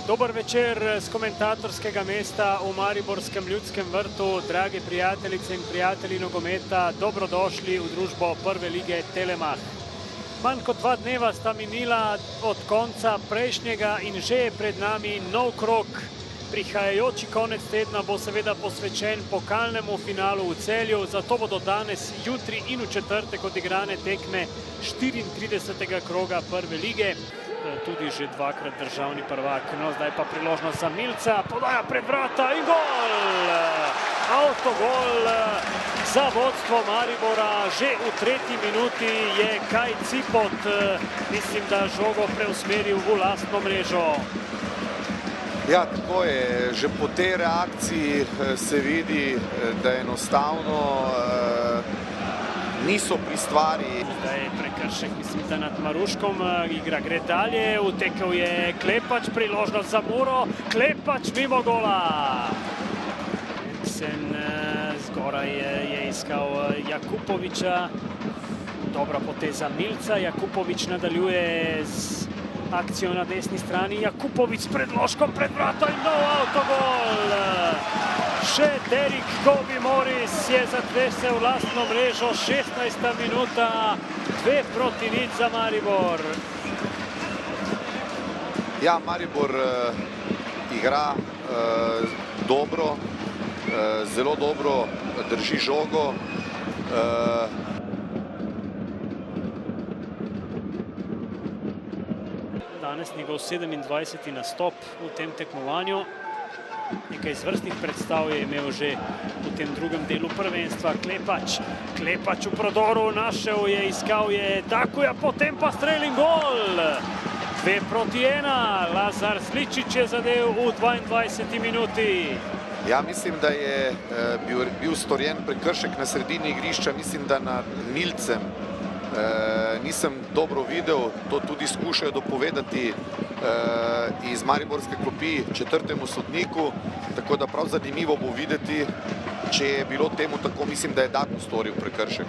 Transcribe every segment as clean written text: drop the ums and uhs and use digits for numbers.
Dober večer z komentatorskega mesta v Mariborskem Ljudskem vrtu. Dragi prijateljice in prijatelji nogometa, dobrodošli v družbo Prve lige Telemach. Manj kot 2 dneva sta minila od konca prejšnjega in že je pred nami nov krog. Prihajajoči konec tedna bo seveda posvečen pokalnemu finalu v Celju, zato bodo danes, jutri in v četrtek odigrane tekme 34. kroga Prve lige. Tudi že dvakrat državni prvak. No, zdaj pa priložnost za Milca, podaja pred vrata in gol! Avtogol za vodstvo Maribora. Že v 3. minuti je Kaj Cipot, mislim, da žogo preusmeril v lastno mrežo. Ja, tako je. Že po tej reakciji se vidi, da enostavno niso pri stvari. Zdaj je prekršek, mislim, da nad Maruškom. Igra gre dalje, utekel je Klepač, priložnost za Muro. Klepač mimo gola. Sen zgoraj je iskal Jakupoviča. Dobra poteza Milca. Jakupovič nadaljuje z akcijo na desni strani. Jakupovič s predložkom pred vrata in nov avtogol. Še Derek Kobe Morris je zatresel lastno mrežo. 16. minuta, 2-0 za Maribor. Ja, Maribor igra dobro, zelo dobro drži žogo. Danes njegov 27. nastop v tem tekmovanju. Nekaj izvrstnih predstav je imel že v tem drugem delu prvenstva. Klepač v prodoru našel je, iskal je Dakuja, potem pa strel in gol. 2-1. Lazar Zličič je zadev v 22. minuti. Ja, mislim, da je bil storjen prekršek na sredini igrišča, mislim, da nad Milcem. Nisem dobro videl, to tudi skušajo dopovedati iz mariborske klopi 4. sodniku, tako da prav zanimivo bo videti, če je bilo temu tako. Mislim, da je Daku storil prekršek.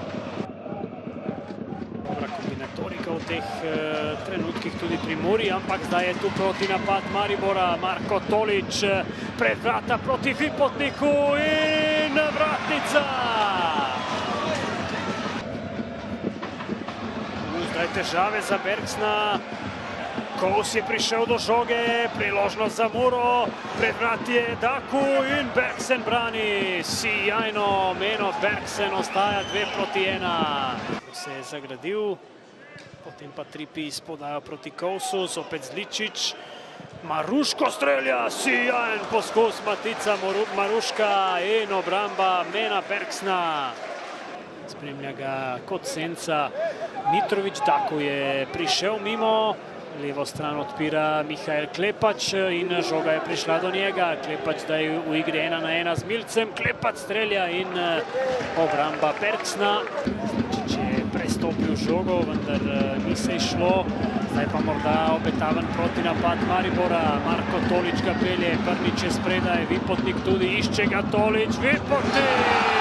Dobra kombinatorika v teh trenutkih tudi pri Muri, ampak zdaj je tu proti napad Maribora. Marko Tolič pred vrata proti Vipotniku in vratnica! Zdaj težave za Bergsna. Kous je prišel do žoge, priložnost za Muro, pred vrati je Daku in Bergsen brani. Sijajno, Meno Bergsen ostaja 2-1. Se je zagradil, potem pa Tripis podajo proti Kousu, zopet Zličič. Maruško strelja, sijajen poskus Matica Maruška in obramba Mena Bergsna. Spremlja ga kot senca Mitrović. Daku je prišel mimo, levo stran odpira Mihael Klepač in žoga je prišla do njega. Klepač zdaj v igri 1-1 z Milcem. Klepač strelja in obramba Bergsna. Zličič je prestopil žogo, vendar ni se išlo. Zdaj pa morda obetaven proti napad Maribora. Marko Tolič ga pelje, Brnič je spredaj, Vipotnik tudi išče ga Tolič. Vipotnik!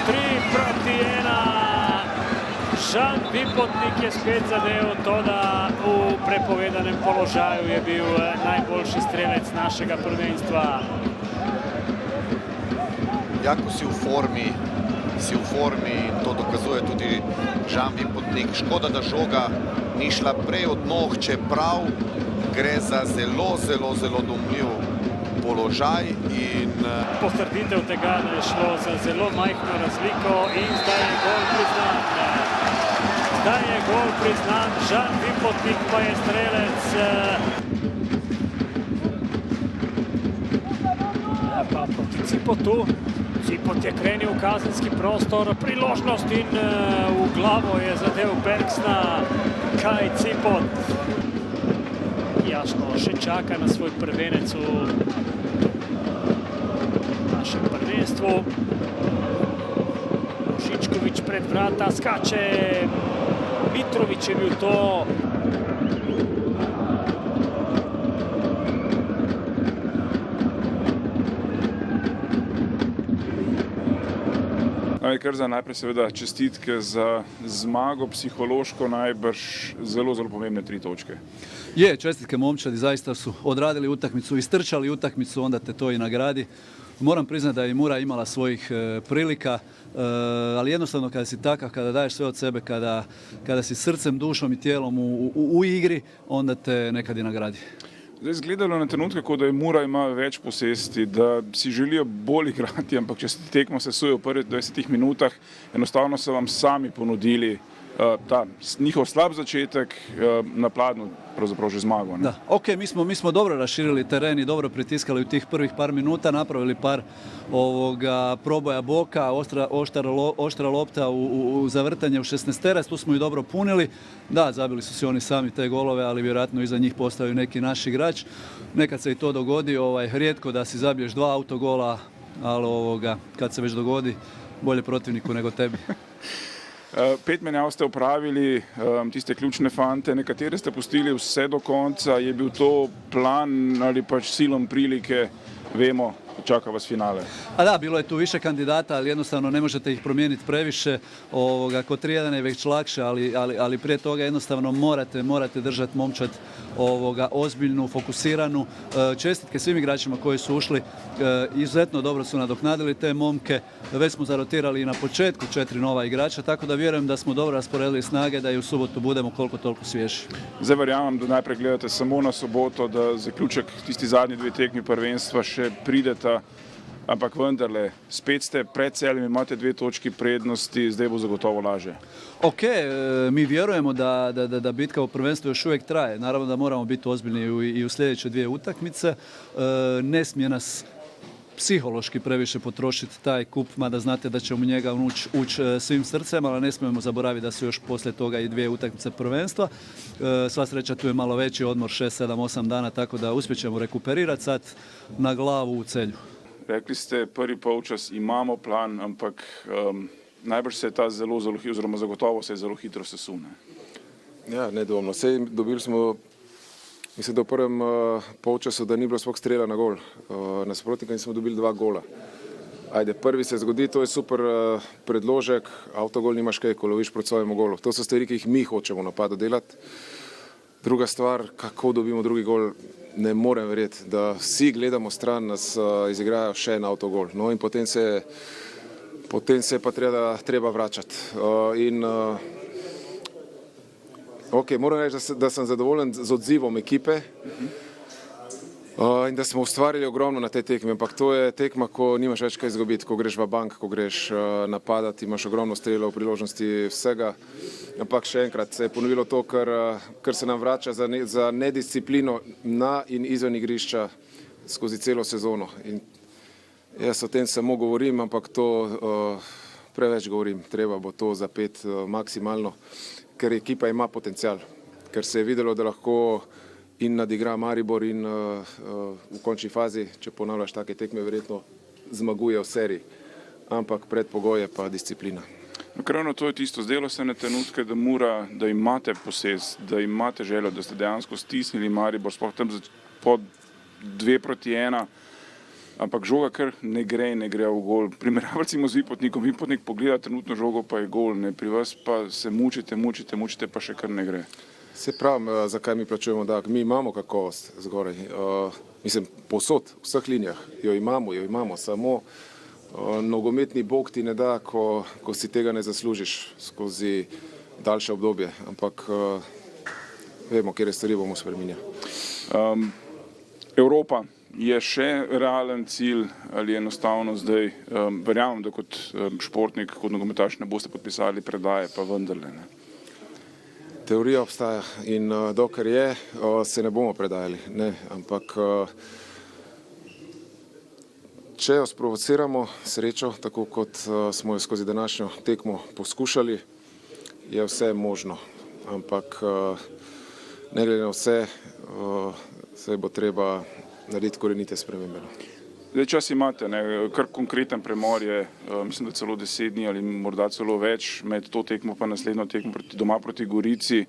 3-1. Žan Vipotnik je spet zadev, toda v prepovedanem položaju je bil najboljši strelec našega prvenstva. Jako si v formi in to dokazuje tudi Žan Vipotnik. Škoda, da žoga ni šla prej od noh, čeprav gre za zelo domljiv položaj in potrditev tega, da je šlo za zelo majhno razliko in zdaj je gol priznan. Zdaj je gol priznan, Žan Vipotnik pa je strelec. Pa proti Cipotu. Cipot je krenil v kazenski prostor, priložnost in v glavo je zadev Bergsna. Kaj Cipot? Jasno, še čaka na svoj prvenec v našem prvenstvu. Žičkovič pred vrata skače. Mitrović je bil to. Najprej seveda čestitke za zmago, psihološko najbrž zelo pomembne 3 točke. Čestitke momčadi, zaista su odradili utakmicu, istrčali utakmicu, onda te to i nagradi. Moram priznati da je i Mura imala svojih prilika, ali jednostavno kada si takav, kada daješ sve od sebe, kada si srcem, dušom i tijelom u igri, onda te nekad i nagradi. Zdaj izgledalo na trenutke, kot da je Mura ima več posesti, da si želijo bolj igrati, ampak če se tekmo sesuje v prvih 20 minutah, enostavno so vam sami ponudili ta njihov slab začetek, na Pladnu pravzaprav že zmago. Da, mi smo dobro raširili teren i dobro pritiskali u tih prvih par minuta, napravili par proboja boka, oštra lopta u zavrtanje u 16-terac, tu smo i dobro punili. Da, zabili su si oni sami te golove, ali vjerojatno iza njih postaju neki naš igrač. Nekad se i to dogodi, rijetko da si zabiješ 2 autogola, ali kad se već dogodi, bolje protivniku nego tebi. 5 menjav ste opravili, tiste ključne fante, nekatere ste pustili vse do konca, je bil to plan ali pač silom prilike, vemo, čaka vas finale. A da, bilo je tu više kandidata, ali jednostavno ne možete ih promijeniti previše. Kod 3-1 je već lakše, ali prije toga jednostavno morate držati momčad ozbiljnu, fokusiranu. Čestitke svim igračima koji su ušli, izuzetno dobro su nadoknadili te momke. Već smo zarotirali i na početku 4 nova igrača, tako da vjerujem da smo dobro rasporedili snage, da i u subotu budemo koliko toliko svježi. Zdaj verjamem, da najprej gledate samo na soboto, da zaključek tisti zadnji 2 tekmi prvenstva še prideta, ampak vendarle, spet ste pred Celjem, imate 2 točki prednosti, zdaj bo zagotovo laže. Mi vjerujemo da bitka u prvenstvu još uvijek traje. Naravno da moramo biti ozbiljni i u sljedeće 2 utakmice. Ne smije nas psihološki previše potrošiti taj kup, mada znate da ćemo u njega ući svim srcem, ali ne smijemo zaboraviti da su još poslije toga i 2 utakmice prvenstva. Sva sreća tu je malo veći odmor, 6, 7, 8 dana, tako da uspjećemo rekuperirati sad na glavu u Celju. Rekli ste, prvi polčas imamo plan, ampak najbrž se je ta oziroma zagotovo se je zelo hitro sesune. Ja, nedvomno. Dobili smo, mislim, da v prvem polčasu, da ni bilo sploh strela na gol. Nasprotnika smo dobili 2 gola. Ajde, prvi se zgodi, to je super predložek, avtogol nimaš kaj, ko loviš proti svojemu golu. To so stvari, ki jih mi hočemo napadu delati. Druga stvar, kako dobimo drugi gol, ne morem verjeti, da vsi gledamo stran, nas izigrajo še en avtogol. No in potem se pa treba vračati. Moram reči, da sem zadovoljen z odzivom ekipe in da smo ustvarili ogromno na tej tekmi, ampak to je tekma, ko nimaš več kaj izgubiti, ko greš v bank, ko greš napadati, imaš ogromno strelov, priložnosti vsega. Ampak še enkrat se je ponovilo to, kar se nam vrača za nedisciplino na in izven igrišča skozi celo sezono. In jaz o tem samo govorim, ampak to preveč govorim. Treba bo to zapeti maksimalno, ker ekipa ima potencial, ker se je videlo, da lahko in nadigra Maribor in v končni fazi, če ponavljaš take tekme, verjetno zmaguje v seriji. Ampak predpogoj je pa disciplina. Ravno to je tisto, zdelo se na trenutke, da Mura, da imate posest, da imate željo, da ste dejansko stisnili Maribor, sploh tam pod 2-1, ampak žoga kar ne gre v gol. Primerjava recimo z Vipotnikom, Vipotnik pogleda trenutno žogo, pa je gol, pri vas pa se mučite, pa še kar ne gre. Se pravim, zakaj mi plačujemo davek. Mi imamo kakovost zgoraj. Mislim, posod, v vseh linijah jo imamo, samo nogometni bog ti ne da, ko si tega ne zaslužiš skozi daljše obdobje. Ampak vemo, kjer stvari bomo spreminjali. Evropa je še realen cilj ali enostavno zdaj, verjamem, da kot športnik, kot nogometaš ne boste podpisali predaje, pa vendarle ne. Teorija obstaja in dokler je, se ne bomo predajali, ne, ampak če jo sprovociramo srečo, tako kot smo jo skozi današnjo tekmo poskušali, je vse možno, ampak ne glede na vse, se bo treba narediti korenite spremembe. Zdaj čas imate, kar konkreten premor je, mislim, da celo 10 dni ali morda celo več, med to tekmo pa naslednjo tekmo doma proti Gorici.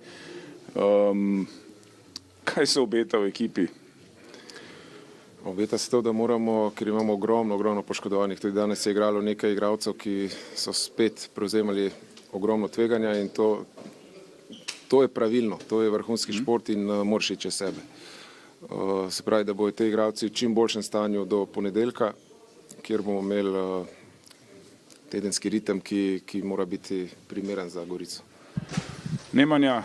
Kaj se obeta v ekipi? Obeta se to, da moramo, ker imamo ogromno poškodovanih. Tudi danes je igralo nekaj igralcev, ki so spet prevzemali ogromno tveganja in to je pravilno, to je vrhunski šport in moraš iti čez sebe. Se pravi, da bodo te igralci v čim boljšem stanju do ponedeljka, kjer bomo imeli tedenski ritem, ki mora biti primeren za Gorico. Nemanja,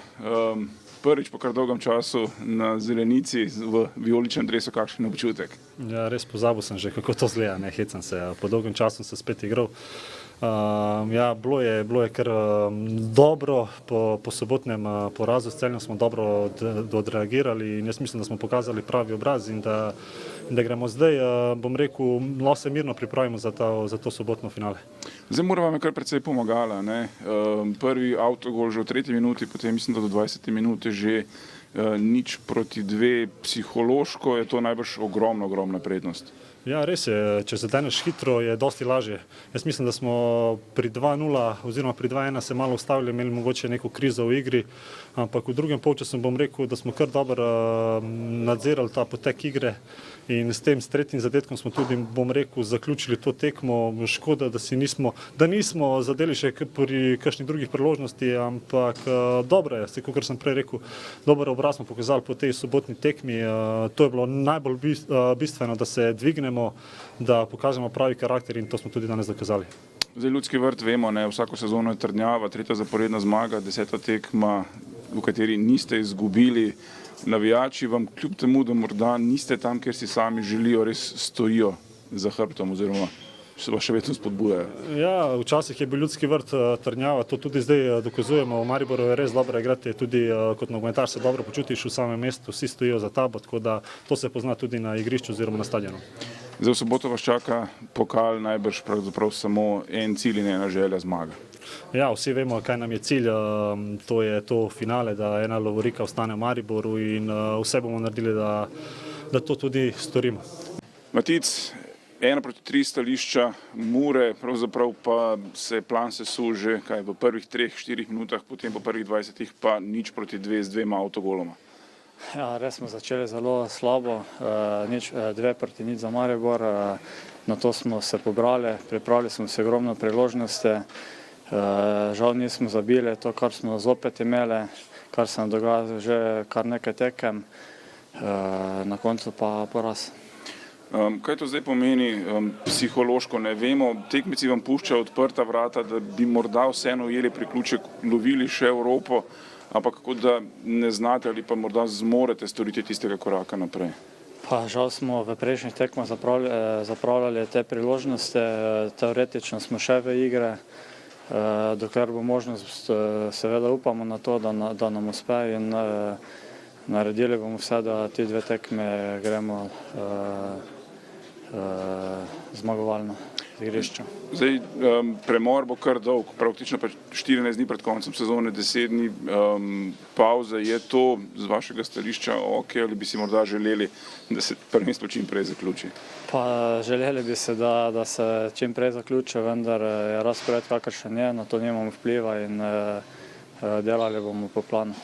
prvič po kar dolgem času na zelenici v vijoličnem dresu, kakšen občutek? Ja, res pozabil sem že, kako to zgleda, ne, hecam se. Po dolgem času sem spet igral. Ja, bilo je kar dobro, po sobotnem porazu s Celjem smo dobro odreagirali in jaz mislim, da smo pokazali pravi obraz in da gremo zdaj, bom rekel, lahko se mirno pripravimo za to sobotno finale. Zdaj Mura vam je kar precej pomagala, ne? Prvi avtogol že v 3. minuti, potem mislim, da do 20. minute že 0-2, psihološko je to najbrž ogromna prednost. Ja, res je, če zadeneš hitro, je dosti lažje. Jaz mislim, da smo pri 2-0 oziroma pri 2-1 se malo ustavili, imeli mogoče neko krizo v igri, ampak v drugem polčasu bom rekel, da smo kar dobro nadzirali ta potek igre in s tretjim zadetkom smo tudi, bom rekel, zaključili to tekmo. Škoda, da nismo zadeli še pri kakšnih drugih priložnosti, ampak dobro je, kot sem prej rekel, dober obraz smo pokazali po tej sobotni tekmi. To je bilo najbolj bistveno, da se dvignemo, da pokažemo pravi karakter in to smo tudi danes dokazali. Zdaj Ljudski vrt vemo, ne, vsako sezono je trdnjava, 3. zaporedna zmaga, 10. tekma, v kateri niste izgubili. Navijači vam kljub temu, da morda niste tam, kjer si sami želijo, res stojijo za hrbtom oziroma se vas še vedno spodbujajo. Ja, včasih je bil Ljudski vrt trdnjava, to tudi zdaj dokazujemo. V Mariboru je res dobro igrati, tudi kot nogometaš se dobro počutiš v samem mestu, vsi stojijo za tabo, tako da to se pozna tudi na igrišču oziroma na stadionu. Zdaj v soboto vas čaka pokal, najbrž pravzaprav samo en cilj in ena želja, zmaga. Ja, vsi vemo, kaj nam je cilj, to je to finale, da ena lovorika ostane v Mariboru in vse bomo naredili, da to tudi storimo. Matic, 1-3 stališča Mure, pravzaprav pa se plan sesul že v prvih 3-4 minutah, potem po prvih 20 pa 0-2 z 2 avtogoloma. Ja, res smo začeli zelo slabo, 2-0 za Maribor, na to smo se pobrali, pripravili smo se ogromno priložnosti, žal nismo zabili to, kar smo zopet imeli, kar se nam dogaja že kar nekaj tekem, na koncu pa poraz. Kaj to zdaj pomeni psihološko, ne vemo, tekmeci vam puščajo odprta vrata, da bi morda vseeno ujeli priključek, lovili še Evropo, ampak kako da ne znate ali pa morda zmorete storiti tistega koraka naprej? Pa žal smo v prejšnjih tekmah zapravljali te priložnosti, teoretično smo še v igre, dokler bo možnost, seveda upamo na to, da nam uspe in naredili bomo vse, da ti 2 tekme gremo zmagovalno z igrišča. Zdaj, premor bo kar dolg, praktično pa 14 dni pred koncem sezone, 10 dni pauze. Je to z vašega stališča ok, ali bi si morda želeli, da se prvenstvo čim prej zaključi? Pa želeli bi se, da se čim prej zaključi, vendar je razpored kakršen je, na to nimamo vpliva in delali bomo po planu.